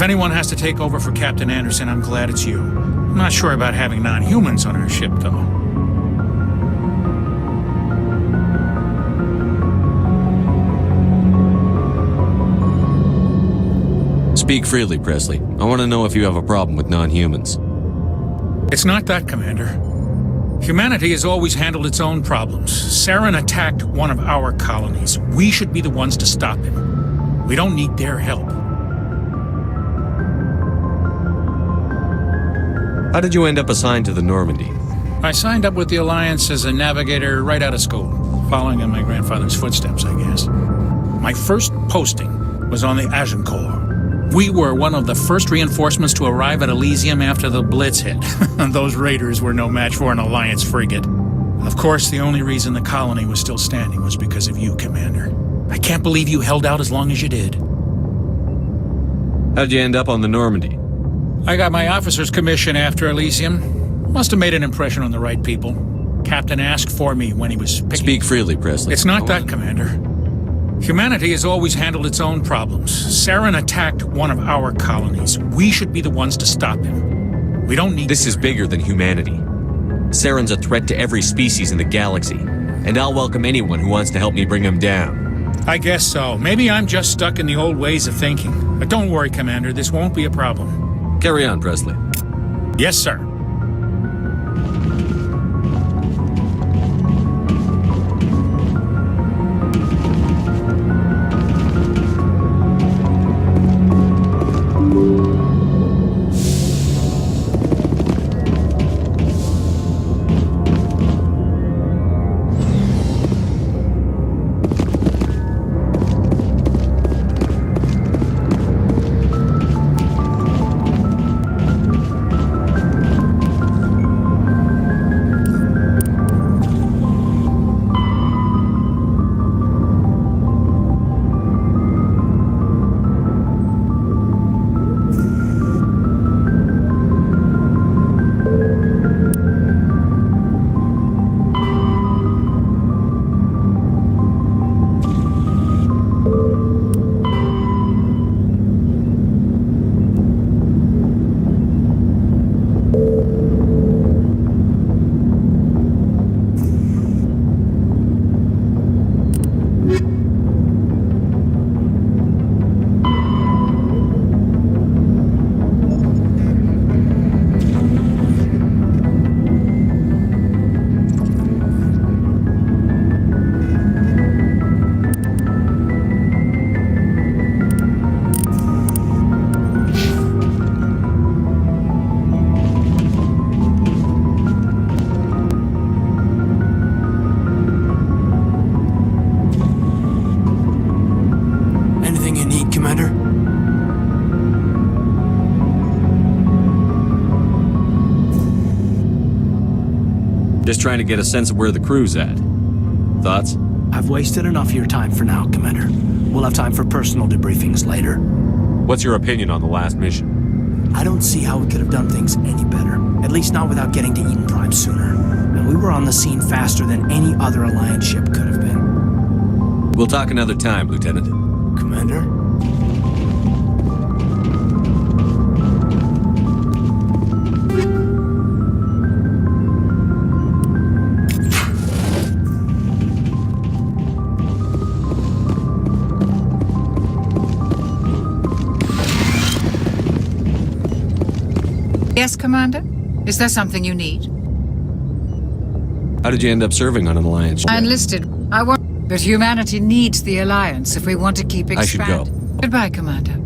If anyone has to take over for Captain Anderson, I'm glad it's you. I'm not sure about having non-humans on our ship, though. Speak freely, Presley. I want to know if you have a problem with non-humans. It's not that, Commander. Humanity has always handled its own problems. Saren attacked one of our colonies. We should be the ones to stop him. We don't need their help. How did you end up assigned to the Normandy? I signed up with the Alliance as a navigator right out of school, following in my grandfather's footsteps, I guess. My first posting was on the Agincourt. We were one of the first reinforcements to arrive at Elysium after the Blitz hit. Those raiders were no match for an Alliance frigate. Of course, the only reason the colony was still standing was because of you, Commander. I can't believe you held out as long as you did. How'd you end up on the Normandy? I got my officer's commission after Elysium. Must have made an impression on the right people. Captain asked for me when he was picking... Speak freely, Presley. It's not that, Commander. Humanity has always handled its own problems. Saren attacked one of our colonies. We should be the ones to stop him. We don't need... This is bigger than humanity. Saren's a threat to every species in the galaxy, and I'll welcome anyone who wants to help me bring him down. I guess so. Maybe I'm just stuck in the old ways of thinking. But don't worry, Commander. This won't be a problem. Carry on, Presley. Yes, sir. Just trying to get a sense of where the crew's at. Thoughts? I've wasted enough of your time for now, Commander. We'll have time for personal debriefings later. What's your opinion on the last mission? I don't see how we could have done things any better. At least not without getting to Eden Prime sooner. And we were on the scene faster than any other Alliance ship could have been. We'll talk another time, Lieutenant. Commander? Yes, Commander? Is there something you need? How did you end up serving on an Alliance ship? I enlisted. I want... But humanity needs the Alliance if we want to keep expanding. I should go. Goodbye, Commander.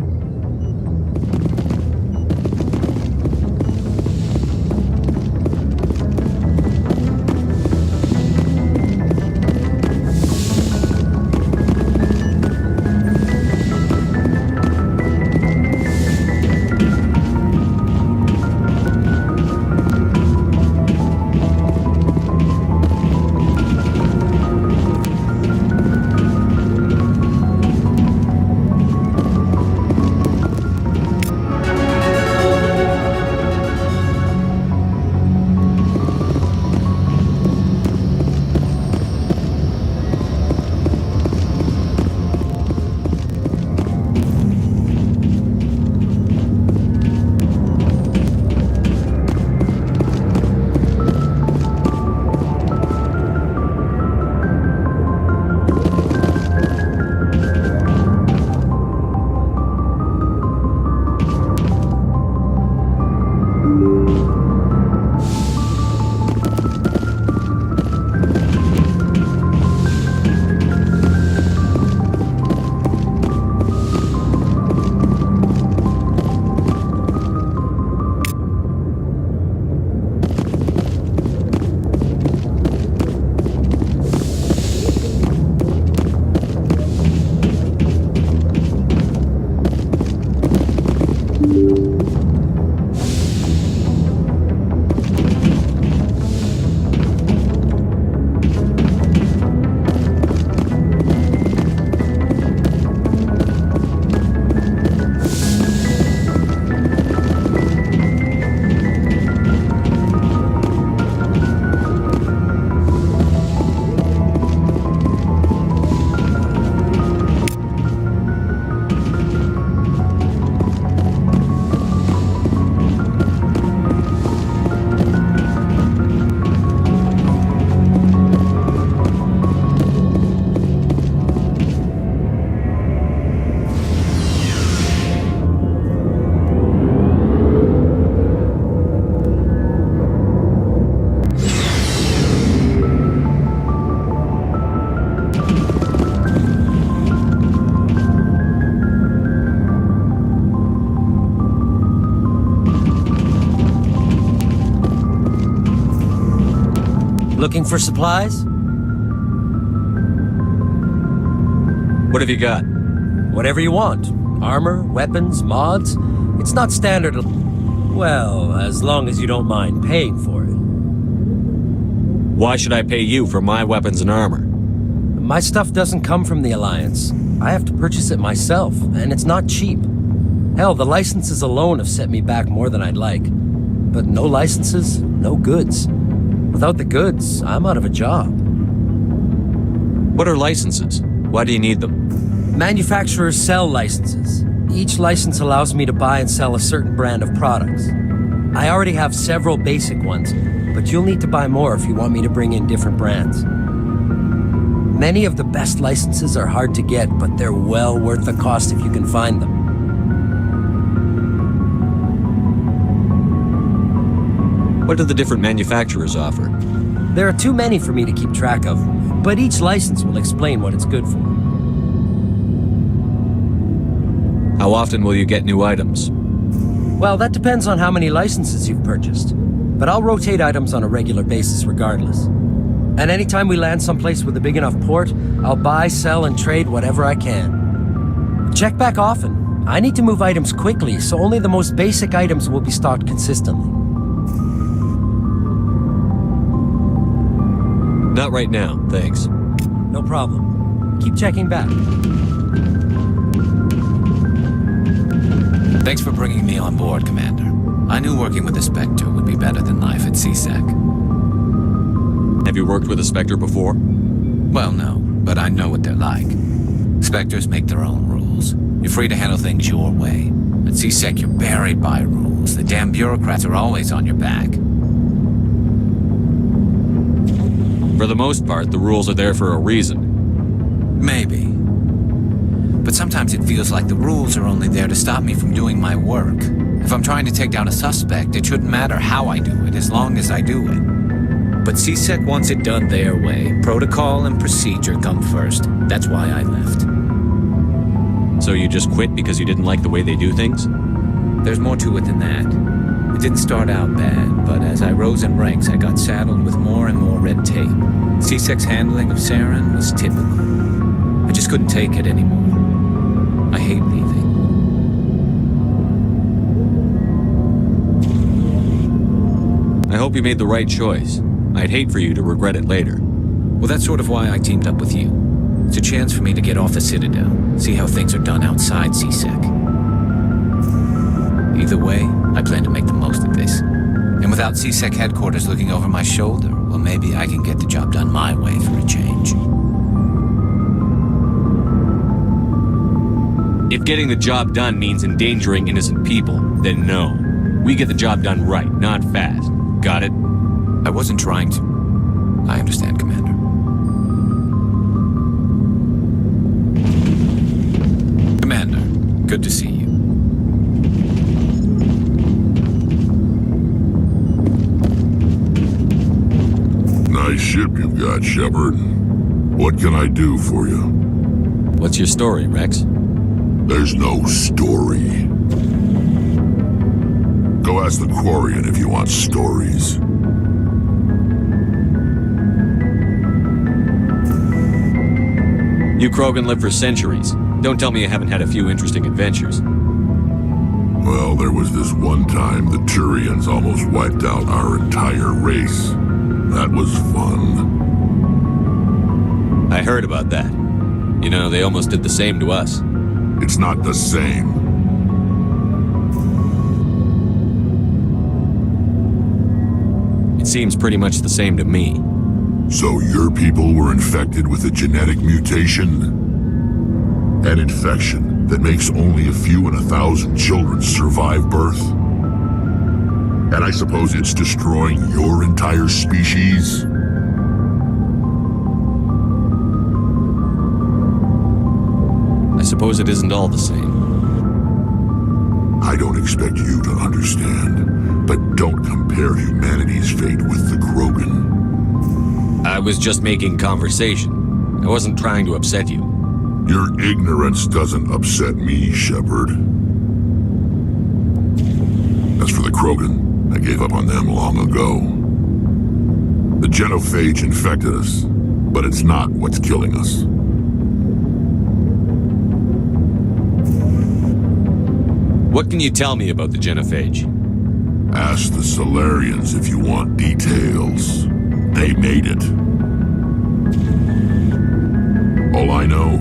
Looking for supplies? What have you got? Whatever you want. Armor, weapons, mods. It's not standard. Well, as long as you don't mind paying for it. Why should I pay you for my weapons and armor? My stuff doesn't come from the Alliance. I have to purchase it myself, and it's not cheap. Hell, the licenses alone have set me back more than I'd like. But no licenses, no goods. Without the goods, I'm out of a job. What are licenses? Why do you need them? Manufacturers sell licenses. Each license allows me to buy and sell a certain brand of products. I already have several basic ones, but you'll need to buy more if you want me to bring in different brands. Many of the best licenses are hard to get, but they're well worth the cost if you can find them. What do the different manufacturers offer? There are too many for me to keep track of, but each license will explain what it's good for. How often will you get new items? Well, that depends on how many licenses you've purchased, but I'll rotate items on a regular basis regardless. And anytime we land someplace with a big enough port, I'll buy, sell, and trade whatever I can. Check back often. I need to move items quickly, so only the most basic items will be stocked consistently. Not right now, thanks. No problem. Keep checking back. Thanks for bringing me on board, Commander. I knew working with the Spectre would be better than life at CSEC. Have you worked with a Spectre before? Well, no, but I know what they're like. Spectres make their own rules. You're free to handle things your way. At CSEC, you're buried by rules. The damn bureaucrats are always on your back. For the most part, the rules are there for a reason. Maybe. But sometimes it feels like the rules are only there to stop me from doing my work. If I'm trying to take down a suspect, it shouldn't matter how I do it, as long as I do it. But CSEC wants it done their way. Protocol and procedure come first. That's why I left. So you just quit because you didn't like the way they do things? There's more to it than that. It didn't start out bad, but as I rose in ranks, I got saddled with more and more red tape. CSEC's handling of Saren was typical. I just couldn't take it anymore. I hate leaving. I hope you made the right choice. I'd hate for you to regret it later. Well, that's sort of why I teamed up with you. It's a chance for me to get off the Citadel, see how things are done outside CSEC. Either way, I plan to make the most of this. And without CSEC headquarters looking over my shoulder, well, maybe I can get the job done my way for a change. If getting the job done means endangering innocent people, then no. We get the job done right, not fast. Got it? I wasn't trying to. I understand, Commander. Commander, good to see you. Nice ship you've got, Shepard. What can I do for you? What's your story, Rex? There's no story. Go ask the Quarian if you want stories. You Krogan live for centuries. Don't tell me you haven't had a few interesting adventures. Well, there was this one time the Turians almost wiped out our entire race. That was fun. I heard about that. You know, they almost did the same to us. It's not the same. It seems pretty much the same to me. So your people were infected with a genetic mutation? An infection that makes only a few in 1,000 children survive birth? And I suppose it's destroying your entire species? I suppose it isn't all the same. I don't expect you to understand, but don't compare humanity's fate with the Krogan. I was just making conversation. I wasn't trying to upset you. Your ignorance doesn't upset me, Shepard. As for the Krogan, I gave up on them long ago. The genophage infected us, but it's not what's killing us. What can you tell me about the genophage? Ask the Solarians if you want details. They made it. All I know,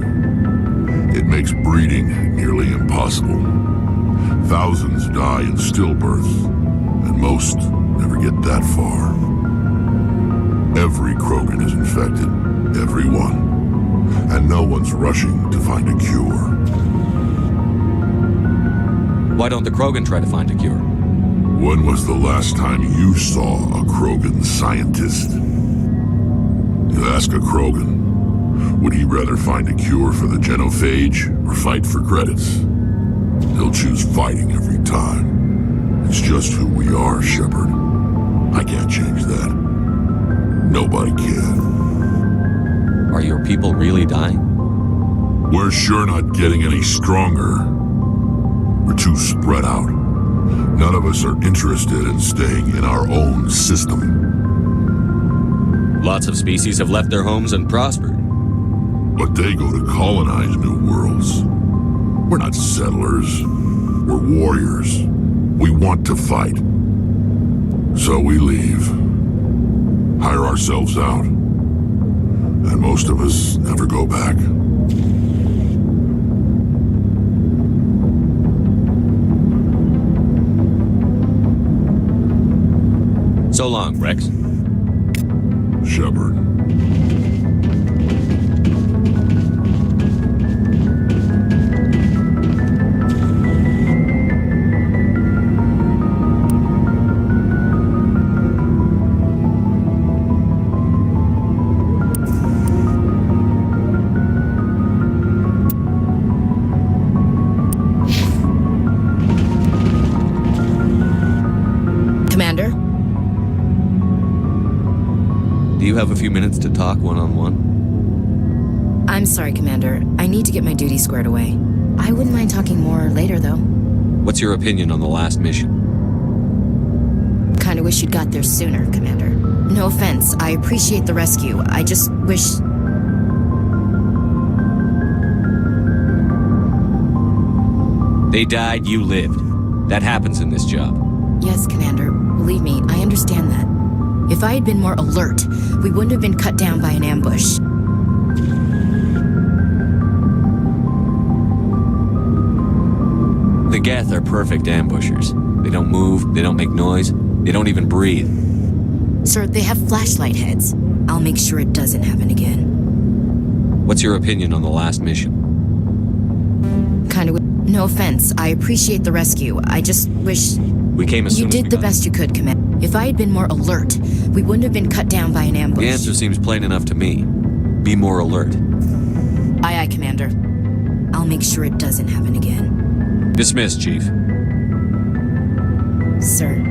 it makes breeding nearly impossible. Thousands die in stillbirth, and most never get that far. Every Krogan is infected, every one, and no one's rushing to find a cure. Why don't the Krogan try to find a cure? When was the last time you saw a Krogan scientist? You ask a Krogan, would he rather find a cure for the genophage or fight for credits? He'll choose fighting every time. It's just who we are, Shepard. I can't change that. Nobody can. Are your people really dying? We're sure not getting any stronger. We're too spread out. None of us are interested in staying in our own system. Lots of species have left their homes and prospered. But they go to colonize new worlds. We're not settlers. We're warriors. We want to fight. So we leave. Hire ourselves out. And most of us never go back. So long, Rex. Shepard. Commander? Do you have a few minutes to talk one-on-one? I'm sorry, Commander. I need to get my duty squared away. I wouldn't mind talking more later, though. What's your opinion on the last mission? Kinda wish you'd got there sooner, Commander. No offense, I appreciate the rescue. I just wish... They died, you lived. That happens in this job. Yes, Commander. Believe me, I understand that. If I had been more alert, we wouldn't have been cut down by an ambush. The Geth are perfect ambushers. They don't move, they don't make noise, they don't even breathe. Sir, they have flashlight heads. I'll make sure it doesn't happen again. What's your opinion on the last mission? No offense, I appreciate the rescue. I just wish... We came as soon You as we did the got best you could, Commander. If I had been more alert, we wouldn't have been cut down by an ambush. The answer seems plain enough to me. Be more alert. Aye, aye, Commander. I'll make sure it doesn't happen again. Dismissed, Chief. Sir.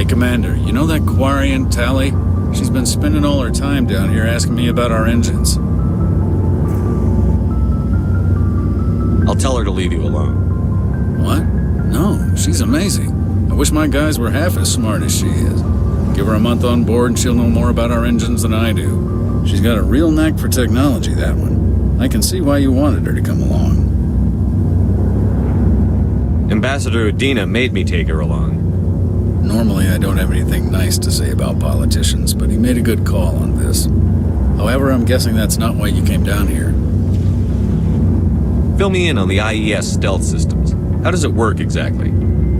Commander, you know that Quarian, Tally? She's been spending all her time down here asking me about our engines. I'll tell her to leave you alone. What? No, she's amazing. I wish my guys were half as smart as she is. Give her a month on board and she'll know more about our engines than I do. She's got a real knack for technology, that one. I can see why you wanted her to come along. Ambassador Udina made me take her along. Normally, I don't have anything nice to say about politicians, but he made a good call on this. However, I'm guessing that's not why you came down here. Fill me in on the IES stealth systems. How does it work exactly?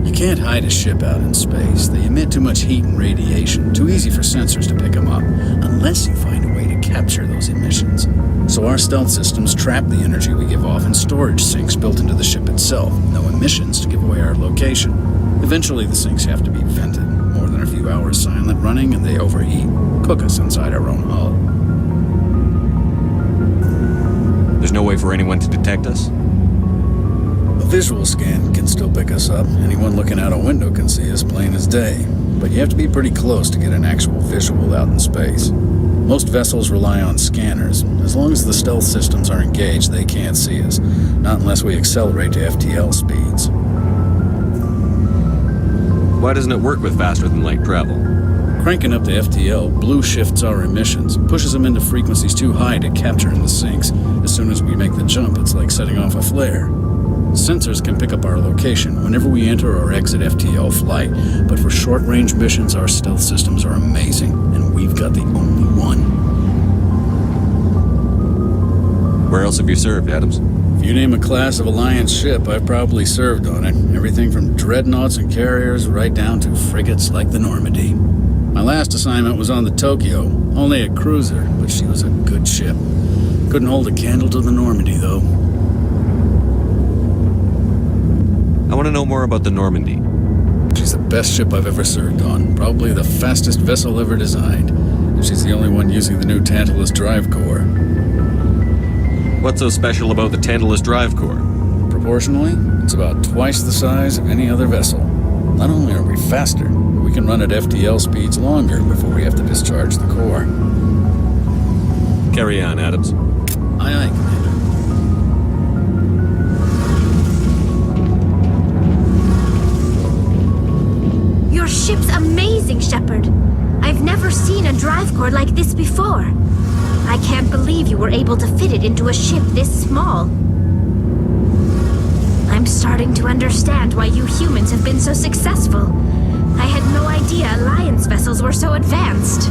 You can't hide a ship out in space. They emit too much heat and radiation, too easy for sensors to pick them up, unless you find a way to capture those emissions. So our stealth systems trap the energy we give off in storage sinks built into the ship itself, no emissions to give away our location. Eventually the sinks have to be vented. More than a few hours silent running and they overheat, cook us inside our own hull. There's no way for anyone to detect us? A visual scan can still pick us up. Anyone looking out a window can see us plain as day. But you have to be pretty close to get an actual visual out in space. Most vessels rely on scanners. As long as the stealth systems are engaged, they can't see us. Not unless we accelerate to FTL speeds. Why doesn't it work with faster-than-light travel? Cranking up to FTL blue shifts our emissions, pushes them into frequencies too high to capture in the sinks. As soon as we make the jump, it's like setting off a flare. Sensors can pick up our location whenever we enter or exit FTL flight, but for short-range missions, our stealth systems are amazing, and we've got the only one. Where else have you served, Adams? If you name a class of Alliance ship, I've probably served on it. Everything from dreadnoughts and carriers right down to frigates like the Normandy. My last assignment was on the Tokyo, only a cruiser, but she was a good ship. Couldn't hold a candle to the Normandy, though. I want to know more about the Normandy. She's the best ship I've ever served on, probably the fastest vessel ever designed. And she's the only one using the new Tantalus drive core. What's so special about the Tantalus drive core? Proportionally, it's about twice the size of any other vessel. Not only are we faster, but we can run at FTL speeds longer before we have to discharge the core. Carry on, Adams. Aye, aye, Commander. Your ship's amazing, Shepard. I've never seen a drive core like this before. I can't believe you were able to fit it into a ship this small. I'm starting to understand why you humans have been so successful. I had no idea Alliance vessels were so advanced.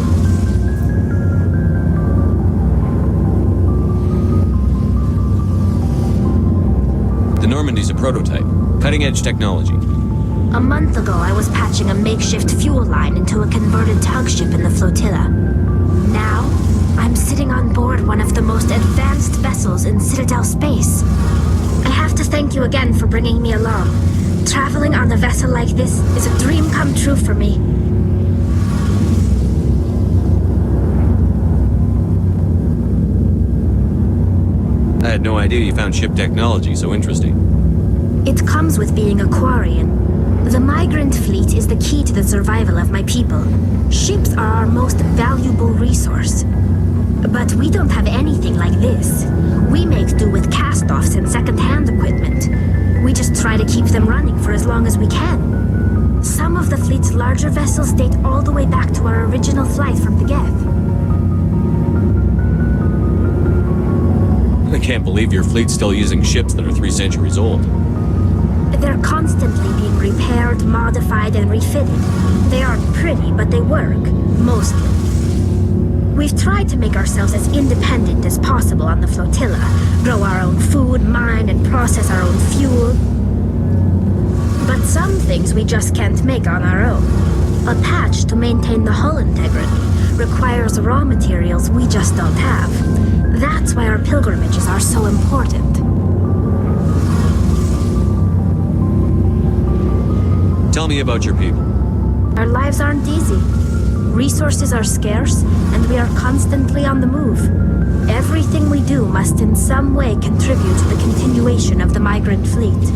The Normandy's a prototype. Cutting-edge technology. A month ago, I was patching a makeshift fuel line into a converted tug ship in the flotilla. Now, I'm sitting on board one of the most advanced vessels in Citadel space. I have to thank you again for bringing me along. Traveling on a vessel like this is a dream come true for me. I had no idea you found ship technology so interesting. It comes with being a Quarian. The migrant fleet is the key to the survival of my people. Ships are our most valuable resource. But we don't have anything like this. We make do with cast-offs and second-hand equipment. We just try to keep them running for as long as we can. Some of the fleet's larger vessels date all the way back to our original flight from the Geth. I can't believe your fleet's still using ships that are 3 centuries old. They're constantly being repaired, modified, and refitted. They aren't pretty, but they work. Mostly. We've tried to make ourselves as independent as possible on the flotilla, grow our own food, mine, and process our own fuel. But some things we just can't make on our own. A patch to maintain the hull integrity requires raw materials we just don't have. That's why our pilgrimages are so important. Tell me about your people. Our lives aren't easy. Resources are scarce, and we are constantly on the move. Everything we do must in some way contribute to the continuation of the migrant fleet.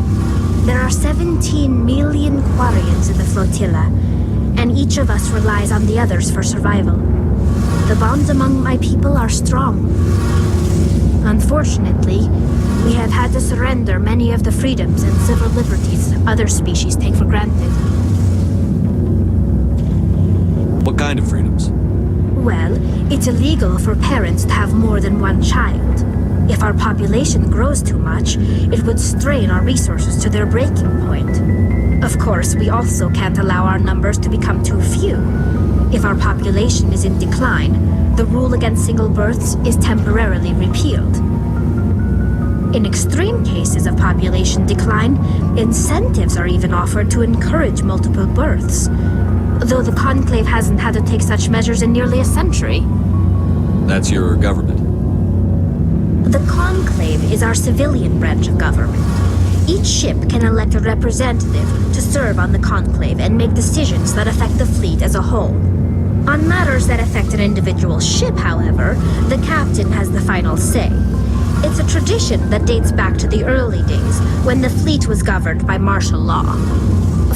There are 17 million Quarians in the flotilla, and each of us relies on the others for survival. The bonds among my people are strong. Unfortunately, we have had to surrender many of the freedoms and civil liberties other species take for granted. What kind of freedoms? Well, it's illegal for parents to have more than one child. If our population grows too much, it would strain our resources to their breaking point. Of course, we also can't allow our numbers to become too few. If our population is in decline, the rule against single births is temporarily repealed. In extreme cases of population decline, incentives are even offered to encourage multiple births. Though the Conclave hasn't had to take such measures in nearly a century. That's your government. The Conclave is our civilian branch of government. Each ship can elect a representative to serve on the Conclave and make decisions that affect the fleet as a whole. On matters that affect an individual ship, however, the captain has the final say. It's a tradition that dates back to the early days, when the fleet was governed by martial law.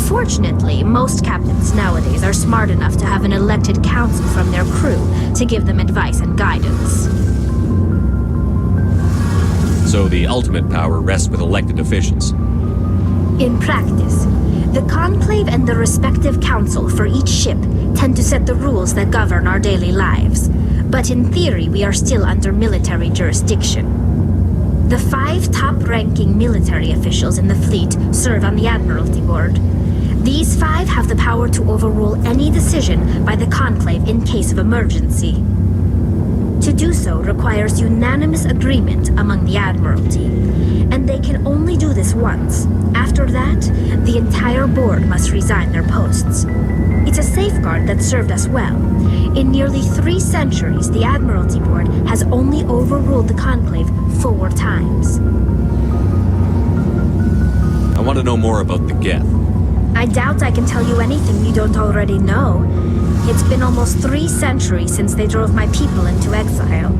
Fortunately, most captains nowadays are smart enough to have an elected council from their crew to give them advice and guidance. So the ultimate power rests with elected officials. In practice, the Conclave and the respective council for each ship tend to set the rules that govern our daily lives. But in theory, we are still under military jurisdiction. The 5 top-ranking military officials in the fleet serve on the Admiralty Board. These 5 have the power to overrule any decision by the Conclave in case of emergency. To do so requires unanimous agreement among the Admiralty, and they can only do this once. After that, the entire board must resign their posts. It's a safeguard that served us well. In nearly 3 centuries, the Admiralty Board has only overruled the Conclave 4 times. I want to know more about the Geth. I doubt I can tell you anything you don't already know. It's been almost 3 centuries since they drove my people into exile.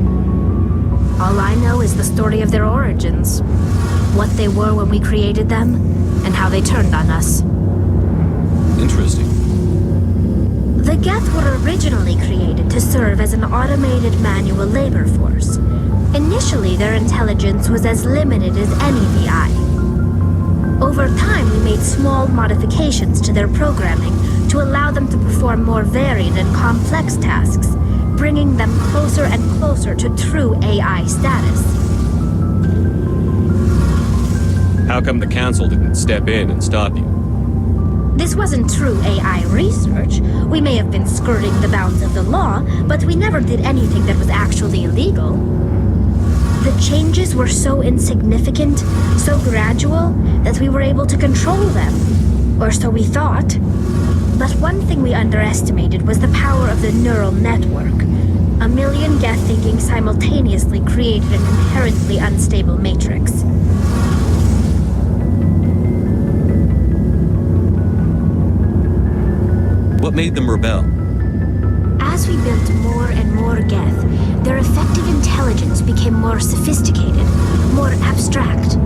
All I know is the story of their origins, what they were when we created them, and how they turned on us. Interesting. The Geth were originally created to serve as an automated manual labor force. Initially, their intelligence was as limited as any VI. Over time, we made small modifications to their programming to allow them to perform more varied and complex tasks, bringing them closer and closer to true AI status. How come the council didn't step in and stop you? This wasn't true AI research. We may have been skirting the bounds of the law, but we never did anything that was actually illegal. The changes were so insignificant, so gradual, that we were able to control them. Or so we thought. But one thing we underestimated was the power of the neural network. A million Geth thinking simultaneously created an inherently unstable matrix. What made them rebel? As we built more and more Geth, their effective intelligence became more sophisticated, more abstract.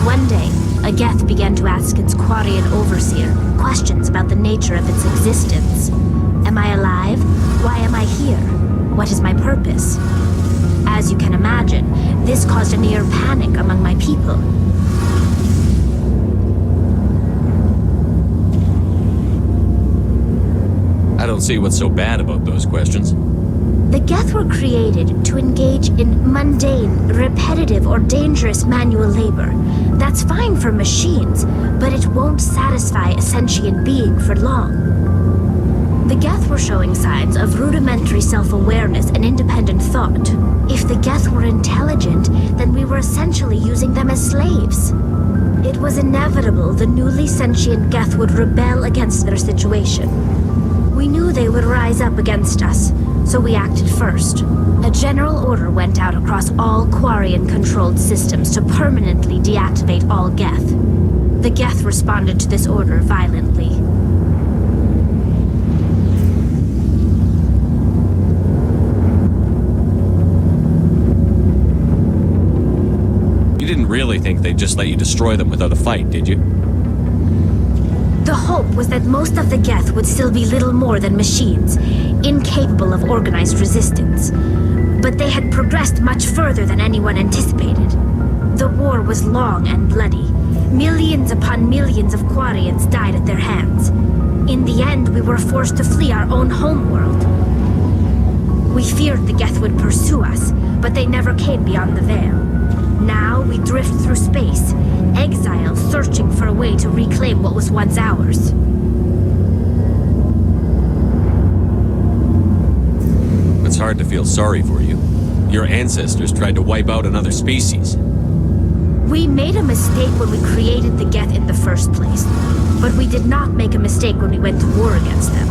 One day, a Geth began to ask its Quarian overseer questions about the nature of its existence. Am I alive? Why am I here? What is my purpose? As you can imagine, this caused a near panic among my people. I don't see what's so bad about those questions. The Geth were created to engage in mundane, repetitive, or dangerous manual labor. That's fine for machines, but it won't satisfy a sentient being for long. The Geth were showing signs of rudimentary self-awareness and independent thought. If the Geth were intelligent, then we were essentially using them as slaves. It was inevitable the newly sentient Geth would rebel against their situation. We knew they would rise up against us, so we acted first. A general order went out across all Quarian-controlled systems to permanently deactivate all Geth. The Geth responded to this order violently. You didn't really think they'd just let you destroy them without a fight, did you? The hope was that most of the Geth would still be little more than machines, incapable of organized resistance. But they had progressed much further than anyone anticipated. The war was long and bloody. Millions upon millions of Quarians died at their hands. In the end, we were forced to flee our own homeworld. We feared the Geth would pursue us, but they never came beyond the veil. Now we drift through space, exile, searching for a way to reclaim what was once ours. It's hard to feel sorry for you. Your ancestors tried to wipe out another species. We made a mistake when we created the Geth in the first place, but we did not make a mistake when we went to war against them.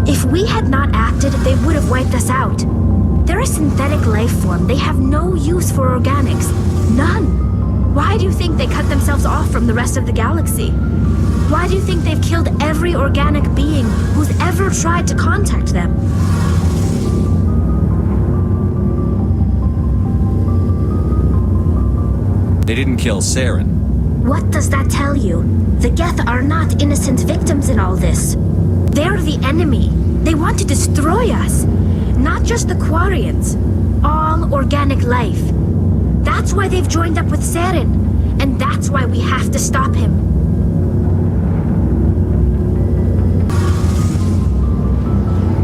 If we had not acted, they would have wiped us out. They're a synthetic life form. They have no use for organics. None. Why do you think they cut themselves off from the rest of the galaxy? Why do you think they've killed every organic being who's ever tried to contact them? They didn't kill Saren. What does that tell you? The Geth are not innocent victims in all this. They're the enemy. They want to destroy us. Not just the Quarians. All organic life. That's why they've joined up with Saren. And that's why we have to stop him.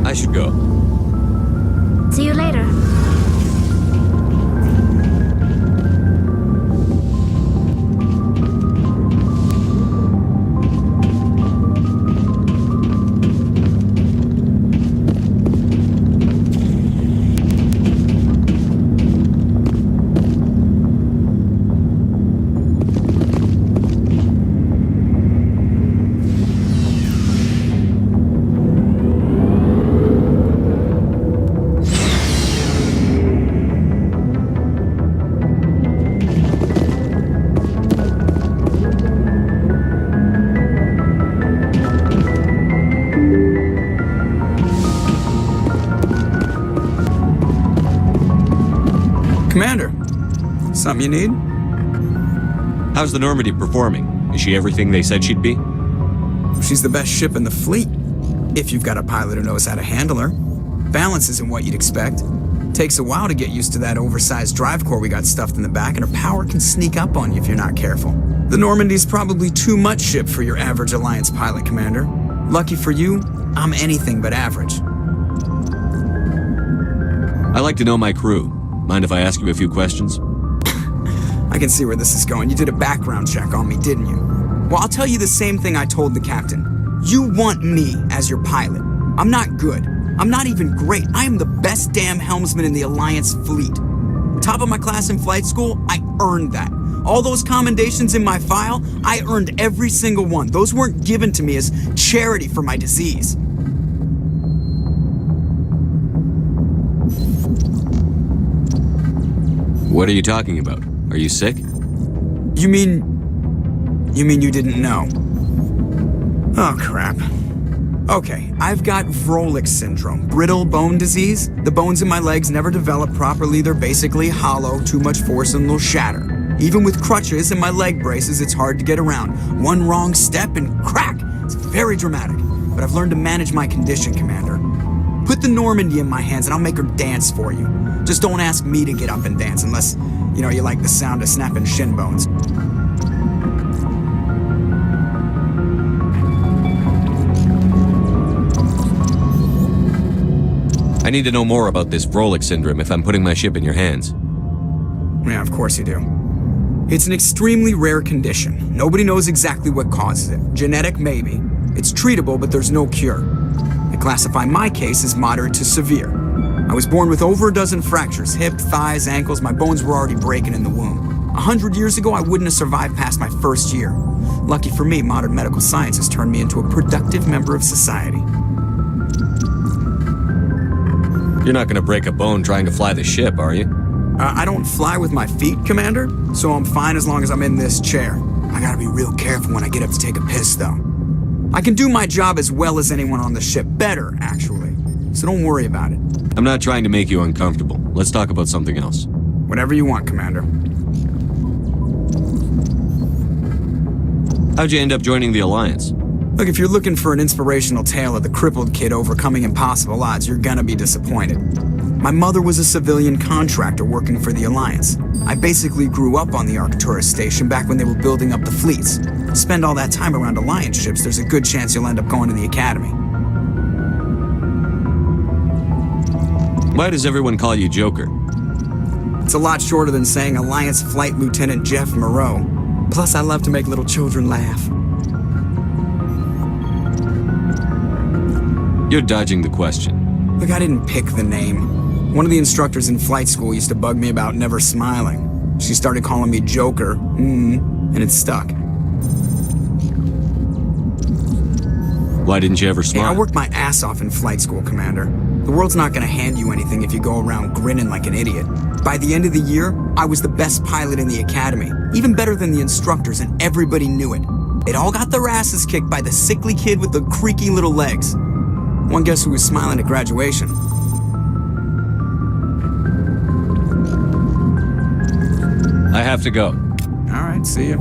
I should go. See you later. Commander, something you need? How's the Normandy performing? Is she everything they said she'd be? She's the best ship in the fleet, if you've got a pilot who knows how to handle her. Balance isn't what you'd expect. Takes a while to get used to that oversized drive core we got stuffed in the back, and her power can sneak up on you if you're not careful. The Normandy's probably too much ship for your average Alliance pilot, Commander. Lucky for you, I'm anything but average. I like to know my crew. Mind if I ask you a few questions? I can see where this is going. You did a background check on me, didn't you? Well, I'll tell you the same thing I told the captain. You want me as your pilot. I'm not good. I'm not even great. I am the best damn helmsman in the Alliance fleet. Top of my class in flight school, I earned that. All those commendations in my file, I earned every single one. Those weren't given to me as charity for my disease. What are you talking about? Are you sick? You mean you didn't know? Oh, crap. Okay, I've got Vrolik syndrome, brittle bone disease. The bones in my legs never develop properly. They're basically hollow, too much force and they'll shatter. Even with crutches and my leg braces, it's hard to get around. One wrong step and crack! It's very dramatic, but I've learned to manage my condition, Commander. Put the Normandy in my hands and I'll make her dance for you. Just don't ask me to get up and dance unless, you like the sound of snapping shin bones. I need to know more about this Vrolik syndrome if I'm putting my ship in your hands. Yeah, of course you do. It's an extremely rare condition. Nobody knows exactly what causes it. Genetic, maybe. It's treatable, but there's no cure. I classify my case as moderate to severe. I was born with over a dozen fractures, hip, thighs, ankles. My bones were already breaking in the womb. 100 years ago, I wouldn't have survived past my first year. Lucky for me, modern medical science has turned me into a productive member of society. You're not gonna break a bone trying to fly the ship, are you? I don't fly with my feet, Commander, so I'm fine as long as I'm in this chair. I gotta be real careful when I get up to take a piss, though. I can do my job as well as anyone on the ship. Better, actually. So don't worry about it. I'm not trying to make you uncomfortable. Let's talk about something else. Whatever you want, Commander. How'd you end up joining the Alliance? Look, if you're looking for an inspirational tale of the crippled kid overcoming impossible odds, you're gonna be disappointed. My mother was a civilian contractor working for the Alliance. I basically grew up on the Arcturus station back when they were building up the fleets. Spend all that time around Alliance ships, there's a good chance you'll end up going to the Academy. Why does everyone call you Joker? It's a lot shorter than saying Alliance Flight Lieutenant Jeff Moreau. Plus, I love to make little children laugh. You're dodging the question. Look, I didn't pick the name. One of the instructors in flight school used to bug me about never smiling. She started calling me Joker, and it stuck. Why didn't you ever Hey, smile? I worked my ass off in flight school, Commander. The world's not gonna hand you anything if you go around grinning like an idiot. By the end of the year, I was the best pilot in the academy, even better than the instructors, and everybody knew it. They'd all got their asses kicked by the sickly kid with the creaky little legs. One guess who was smiling at graduation? I have to go. All right, see ya.